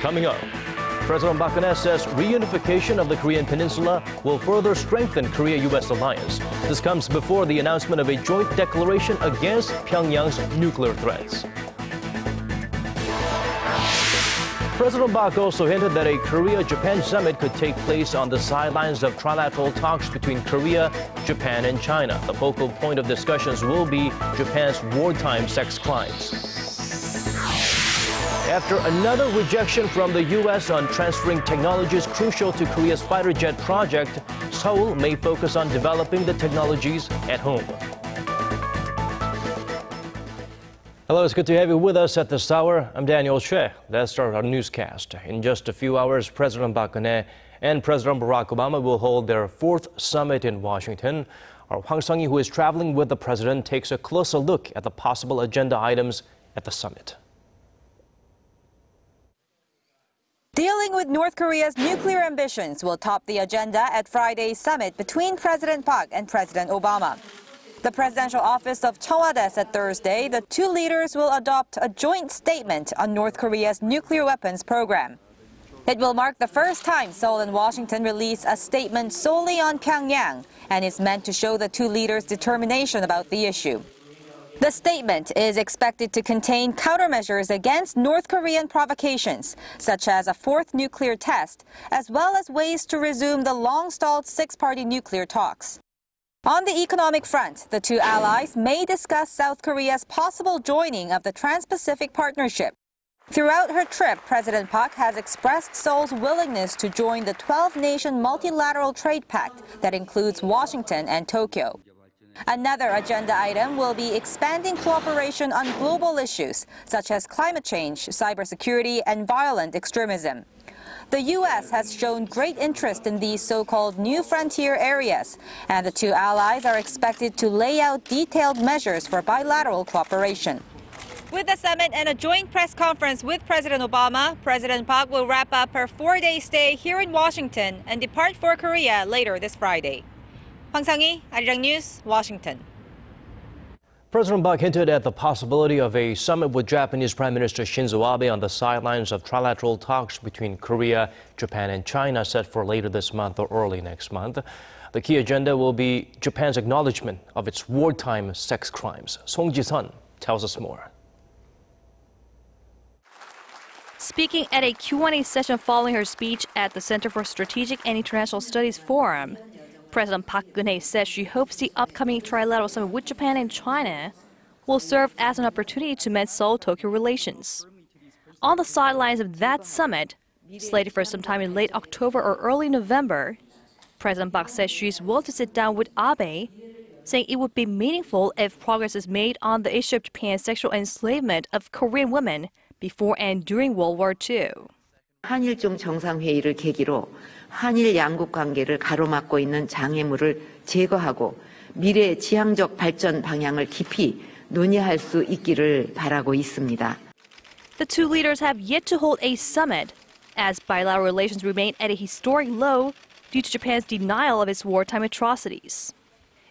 Coming up, President Park Geun-hye says reunification of the Korean peninsula will further strengthen Korea-U.S. alliance. This comes before the announcement of a joint declaration against Pyongyang's nuclear threats. President Park also hinted that a Korea-Japan summit could take place on the sidelines of trilateral talks between Korea, Japan, and China. The focal point of discussions will be Japan's wartime sex crimes. After another rejection from the U.S. on transferring technologies crucial to Korea's fighter jet project, Seoul may focus on developing the technologies at home. Hello, it's good to have you with us at this hour. I'm Daniel Choy. Let's start our newscast. In just a few hours, President Park Geun-hye and President Barack Obama will hold their fourth summit in Washington. Our Hwang Sung-hee, who is traveling with the president, takes a closer look at the possible agenda items at the summit. Dealing with North Korea's nuclear ambitions will top the agenda at Friday's summit between President Park and President Obama. The presidential office of Cheongwade said Thursday the two leaders will adopt a joint statement on North Korea's nuclear weapons program. It will mark the first time Seoul and Washington release a statement solely on Pyongyang and is meant to show the two leaders' determination about the issue. The statement is expected to contain countermeasures against North Korean provocations, such as a fourth nuclear test, as well as ways to resume the long-stalled six-party nuclear talks. On the economic front, the two allies may discuss South Korea's possible joining of the Trans-Pacific Partnership. Throughout her trip, President Park has expressed Seoul's willingness to join the 12-nation multilateral trade pact that includes Washington and Tokyo. Another agenda item will be expanding cooperation on global issues, such as climate change, cybersecurity, and violent extremism. The U.S. has shown great interest in these so-called new frontier areas, and the two allies are expected to lay out detailed measures for bilateral cooperation. With the summit and a joint press conference with President Obama, President Park will wrap up her four-day stay here in Washington and depart for Korea later this Friday. Hwang Sung-hee, Arirang News, Washington. President Park hinted at the possibility of a summit with Japanese Prime Minister Shinzo Abe on the sidelines of trilateral talks between Korea, Japan, and China set for later this month or early next month. The key agenda will be Japan's acknowledgement of its wartime sex crimes. Song Ji-sun tells us more. Speaking at a Q&A session following her speech at the Center for Strategic and International Studies Forum, President Park Geun-hye says she hopes the upcoming trilateral summit with Japan and China will serve as an opportunity to mend Seoul-Tokyo relations. On the sidelines of that summit, slated for sometime in late October or early November, President Park says she is willing to sit down with Abe, saying it would be meaningful if progress is made on the issue of Japan's sexual enslavement of Korean women before and during World War II. 한일중 정상회의를 계기로 한일 양국 관계를 가로막고 있는 장애물을 제거하고 미래 지향적 발전 방향을 깊이 논의할 수 있기를 바라고 있습니다. The two leaders have yet to hold a summit, as bilateral relations remain at a historic low due to Japan's denial of its wartime atrocities.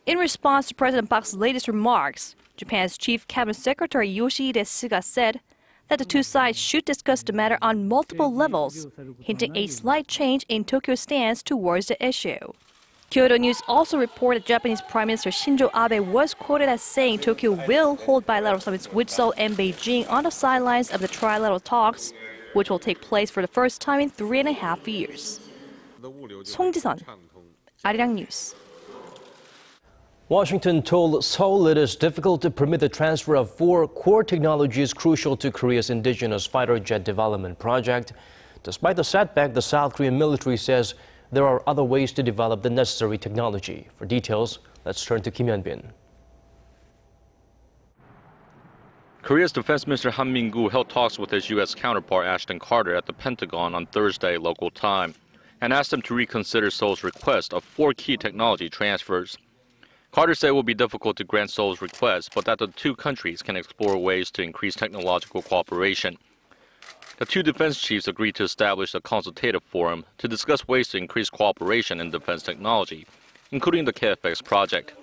In response to President Park's latest remarks, Japan's Chief Cabinet Secretary Yoshihide Suga said that the two sides should discuss the matter on multiple levels, hinting a slight change in Tokyo's stance towards the issue. Kyodo News also reported Japanese Prime Minister Shinzo Abe was quoted as saying Tokyo will hold bilateral summits with Seoul and Beijing on the sidelines of the trilateral talks, which will take place for the first time in 3.5 years. Song Ji-sun, Arirang News. Washington told Seoul it is difficult to permit the transfer of 4 core technologies crucial to Korea's indigenous fighter jet development project. Despite the setback, the South Korean military says there are other ways to develop the necessary technology. For details, let's turn to Kim Hyun-bin. Korea's Defense Minister Han Min-gu held talks with his U.S. counterpart Ashton Carter at the Pentagon on Thursday local time and asked him to reconsider Seoul's request of 4 key technology transfers. Carter said it will be difficult to grant Seoul's request, but that the two countries can explore ways to increase technological cooperation. The two defense chiefs agreed to establish a consultative forum to discuss ways to increase cooperation in defense technology, including the KFX project.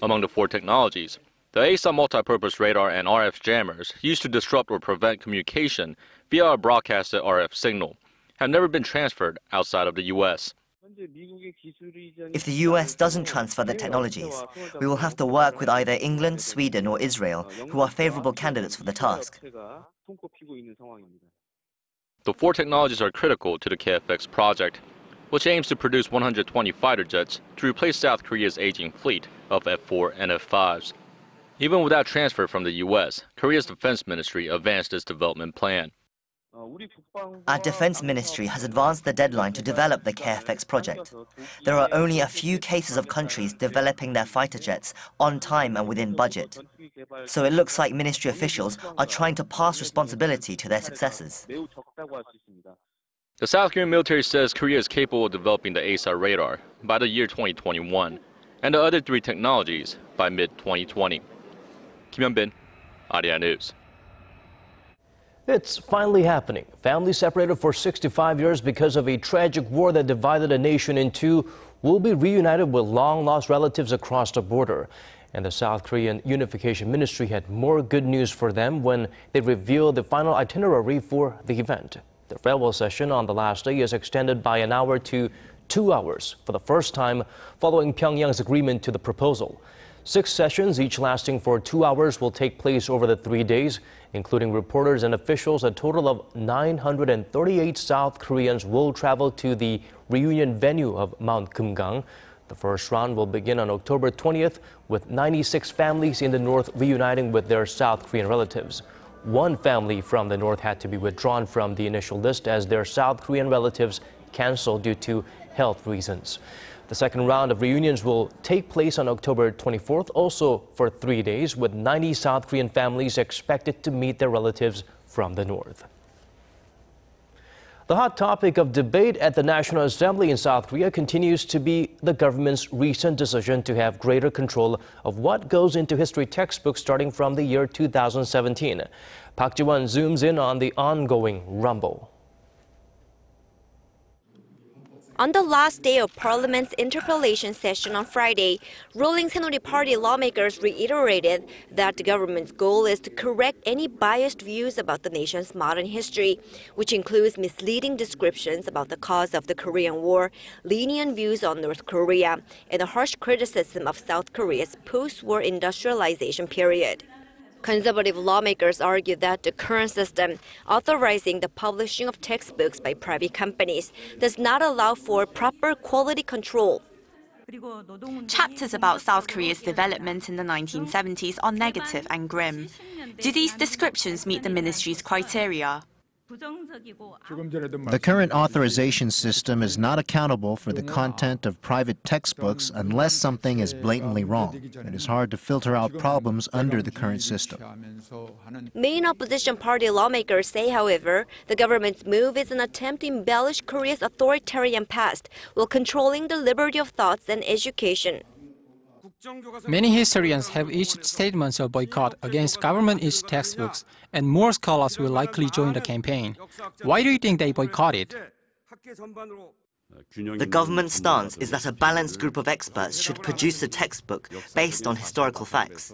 Among the four technologies, the ASA multipurpose radar and RF jammers, used to disrupt or prevent communication via a broadcasted RF signal, have never been transferred outside of the U.S. If the US doesn't transfer the technologies, we will have to work with either England, Sweden or Israel, who are favorable candidates for the task. The four technologies are critical to the KFX project, which aims to produce 120 fighter jets to replace South Korea's aging fleet of F-4 and F-5s. Even without transfer from the U.S., Korea's defense ministry advanced its development plan. Our defense ministry has advanced the deadline to develop the KFX project. There are only a few cases of countries developing their fighter jets on time and within budget. So it looks like ministry officials are trying to pass responsibility to their successors. The South Korean military says Korea is capable of developing the ASA radar by the year 2021 and the other three technologies by mid-2020. Kim Hyun-bin, Arirang News. It's finally happening. Families separated for 65 years because of a tragic war that divided a nation in two will be reunited with long-lost relatives across the border. And the South Korean Unification Ministry had more good news for them when they revealed the final itinerary for the event. The farewell session on the last day is extended by an hour to 2 hours for the first time following Pyongyang's agreement to the proposal. 6 sessions, each lasting for 2 hours, will take place over the 3 days, including reporters and officials. A total of 938 South Koreans will travel to the reunion venue of Mount Kumgang. The first round will begin on October 20th, with 96 families in the north reuniting with their South Korean relatives. One family from the north had to be withdrawn from the initial list as their South Korean relatives canceled due to health reasons. The second round of reunions will take place on October 24th, also for 3 days, with 90 South Korean families expected to meet their relatives from the north. The hot topic of debate at the National Assembly in South Korea continues to be the government's recent decision to have greater control of what goes into history textbooks starting from the year 2017. Park Geun-hye zooms in on the ongoing rumble. On the last day of Parliament's interpellation session on Friday, ruling Saenuri Party lawmakers reiterated that the government's goal is to correct any biased views about the nation's modern history, which includes misleading descriptions about the cause of the Korean War, lenient views on North Korea, and a harsh criticism of South Korea's post-war industrialization period. Conservative lawmakers argue that the current system, authorizing the publishing of textbooks by private companies, does not allow for proper quality control. Chapters about South Korea's development in the 1970s are negative and grim. Do these descriptions meet the ministry's criteria? The current authorization system is not accountable for the content of private textbooks unless something is blatantly wrong. It is hard to filter out problems under the current system. Main opposition party lawmakers say, however, the government's move is an attempt to embellish Korea's authoritarian past while controlling the liberty of thoughts and education. Many historians have issued statements of boycott against government-issued textbooks, and more scholars will likely join the campaign. Why do you think they boycotted? The government's stance is that a balanced group of experts should produce a textbook based on historical facts.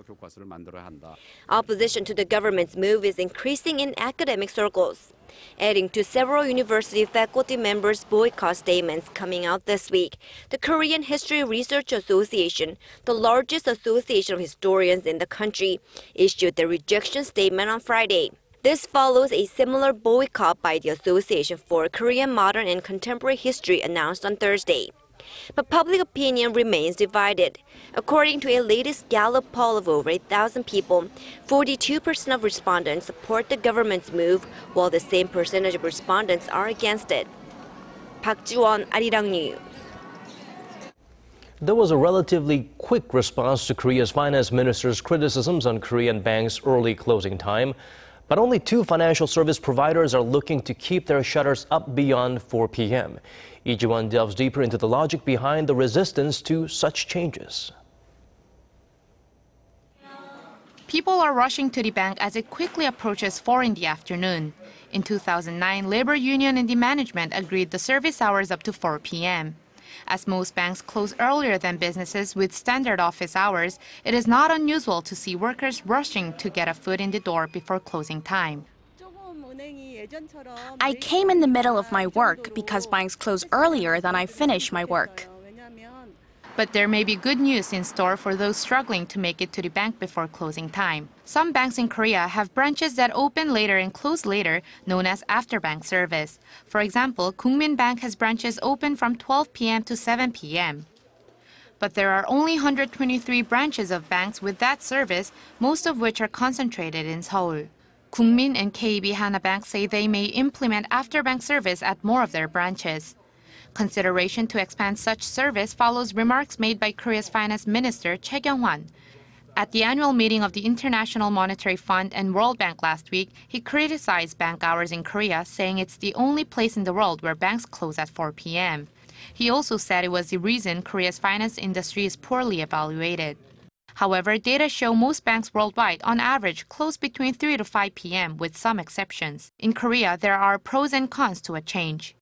Opposition to the government's move is increasing in academic circles, adding to several university faculty members' boycott statements coming out this week. The Korean History Research Association, the largest association of historians in the country, issued their rejection statement on Friday. This follows a similar boycott by the Association for Korean Modern and Contemporary History announced on Thursday. But public opinion remains divided. According to a latest Gallup poll of over 8,000 people, 42% of respondents support the government's move, while the same percentage of respondents are against it. Park Geun-hye, Arirang News. There was a relatively quick response to Korea's finance minister's criticisms on Korean banks' early closing time. But only 2 financial service providers are looking to keep their shutters up beyond 4 p.m. Lee Ji-won delves deeper into the logic behind the resistance to such changes. People are rushing to the bank as it quickly approaches 4 in the afternoon. In 2009, labor union and the management agreed the service hours up to 4 p.m. As most banks close earlier than businesses with standard office hours, it is not unusual to see workers rushing to get a foot in the door before closing time. I came in the middle of my work because banks close earlier than I finish my work. But there may be good news in store for those struggling to make it to the bank before closing time. Some banks in Korea have branches that open later and close later, known as after-bank service. For example, Kookmin Bank has branches open from 12 p.m. to 7 p.m. But there are only 123 branches of banks with that service, most of which are concentrated in Seoul. Kookmin and KB Hana Bank say they may implement after-bank service at more of their branches. Consideration to expand such service follows remarks made by Korea's Finance Minister Choi Kyung-hwan. At the annual meeting of the International Monetary Fund and World Bank last week, he criticized bank hours in Korea, saying it's the only place in the world where banks close at 4 p.m. He also said it was the reason Korea's finance industry is poorly evaluated. However, data show most banks worldwide, on average, close between 3 to 5 p.m., with some exceptions. In Korea, there are pros and cons to a change.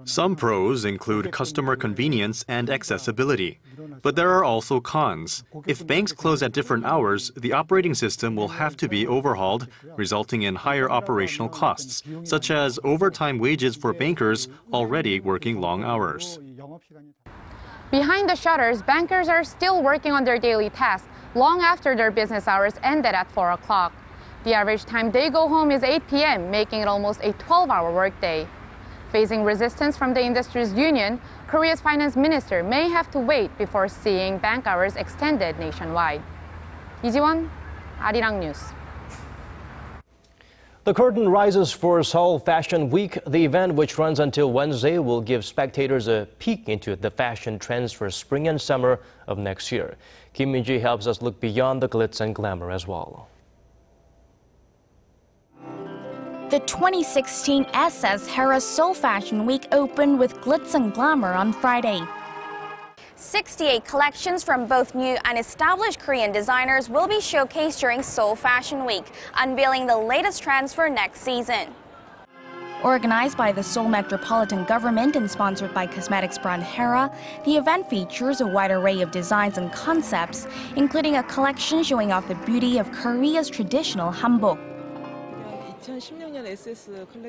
Some pros include customer convenience and accessibility, but there are also cons. If banks close at different hours, the operating system will have to be overhauled, resulting in higher operational costs, such as overtime wages for bankers already working long hours. Behind the shutters, bankers are still working on their daily tasks long after their business hours ended at 4 o'clock. The average time they go home is 8 p.m., making it almost a 12-hour workday. Facing resistance from the industry's union, Korea's finance minister may have to wait before seeing bank hours extended nationwide. 이지원, Arirang News. The curtain rises for Seoul Fashion Week. The event, which runs until Wednesday, will give spectators a peek into the fashion trends for spring and summer of next year. Kim Min-ji helps us look beyond the glitz and glamour as well. The 2016 SS Hera Seoul Fashion Week opened with glitz and glamour on Friday. 68 collections from both new and established Korean designers will be showcased during Seoul Fashion Week, unveiling the latest trends for next season. Organized by the Seoul Metropolitan Government and sponsored by cosmetics brand Hera, the event features a wide array of designs and concepts, including a collection showing off the beauty of Korea's traditional hanbok.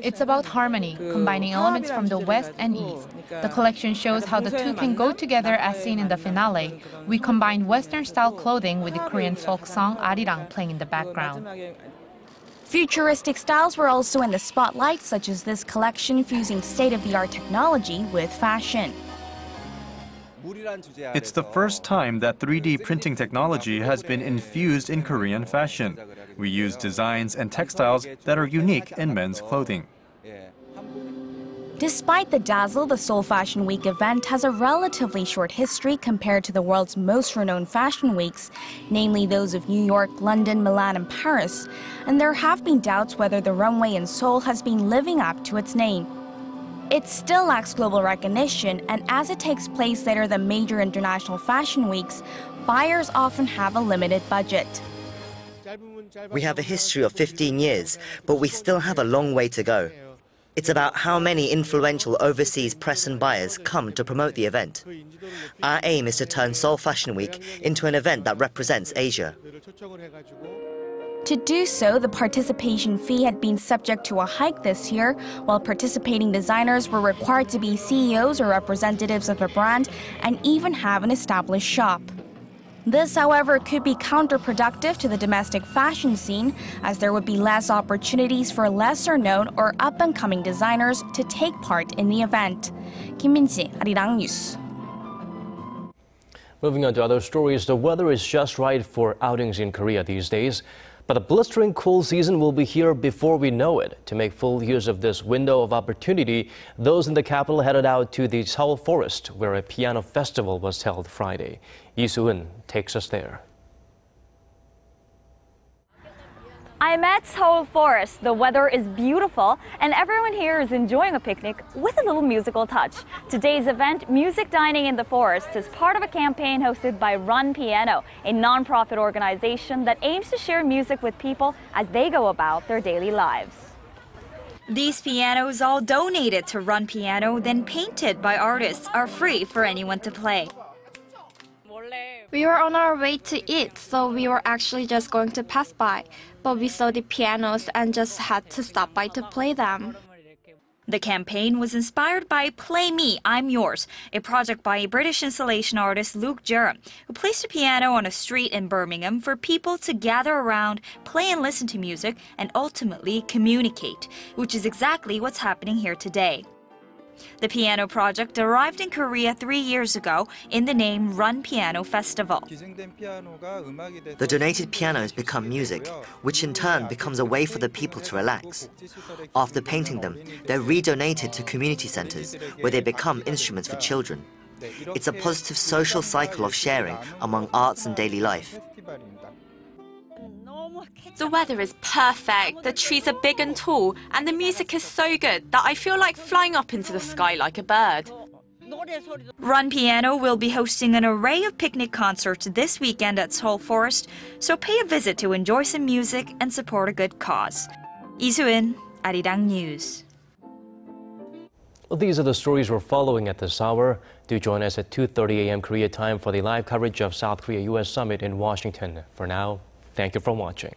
It's about harmony, combining elements from the West and East. The collection shows how the two can go together as seen in the finale. We combined Western-style clothing with the Korean folk song Arirang playing in the background. Futuristic styles were also in the spotlight, such as this collection fusing state-of-the-art technology with fashion. It's the first time that 3D printing technology has been infused in Korean fashion. We use designs and textiles that are unique in men's clothing. Despite the dazzle, the Seoul Fashion Week event has a relatively short history compared to the world's most renowned fashion weeks, namely those of New York, London, Milan, and Paris. And there have been doubts whether the runway in Seoul has been living up to its name. It still lacks global recognition, and as it takes place later than major international fashion weeks, buyers often have a limited budget. We have a history of 15 years, but we still have a long way to go. It's about how many influential overseas press and buyers come to promote the event. Our aim is to turn Seoul Fashion Week into an event that represents Asia. To do so, the participation fee had been subject to a hike this year, while participating designers were required to be CEOs or representatives of a brand and even have an established shop. This, however, could be counterproductive to the domestic fashion scene, as there would be less opportunities for lesser-known or up-and-coming designers to take part in the event. Kim Min-ji, Arirang News. Moving on to other stories, the weather is just right for outings in Korea these days. But the blistering cool season will be here before we know it. To make full use of this window of opportunity, those in the capital headed out to the Seoul Forest, where a piano festival was held Friday. Lee Soo-eun takes us there. I'm at Seoul Forest. The weather is beautiful and everyone here is enjoying a picnic with a little musical touch. Today's event, Music Dining in the Forest, is part of a campaign hosted by Run Piano, a non-profit organization that aims to share music with people as they go about their daily lives. These pianos, all donated to Run Piano, then painted by artists, are free for anyone to play. We were on our way to eat, so we were actually just going to pass by. But we saw the pianos and just had to stop by to play them. The campaign was inspired by Play Me, I'm Yours, a project by British installation artist Luke Jerram, who placed a piano on a street in Birmingham for people to gather around, play and listen to music, and ultimately communicate, which is exactly what's happening here today. The piano project arrived in Korea 3 years ago in the name Run Piano Festival. The donated pianos become music, which in turn becomes a way for the people to relax. After painting them, they're redonated to community centers, where they become instruments for children. It's a positive social cycle of sharing among arts and daily life. The weather is perfect, the trees are big and tall, and the music is so good that I feel like flying up into the sky like a bird. Run Piano will be hosting an array of picnic concerts this weekend at Seoul Forest, so pay a visit to enjoy some music and support a good cause. Lee Soo-in, Arirang News. Well, these are the stories we're following at this hour. Do join us at 2:30 a.m. Korea time for the live coverage of South Korea-U.S. summit in Washington. For now, thank you for watching.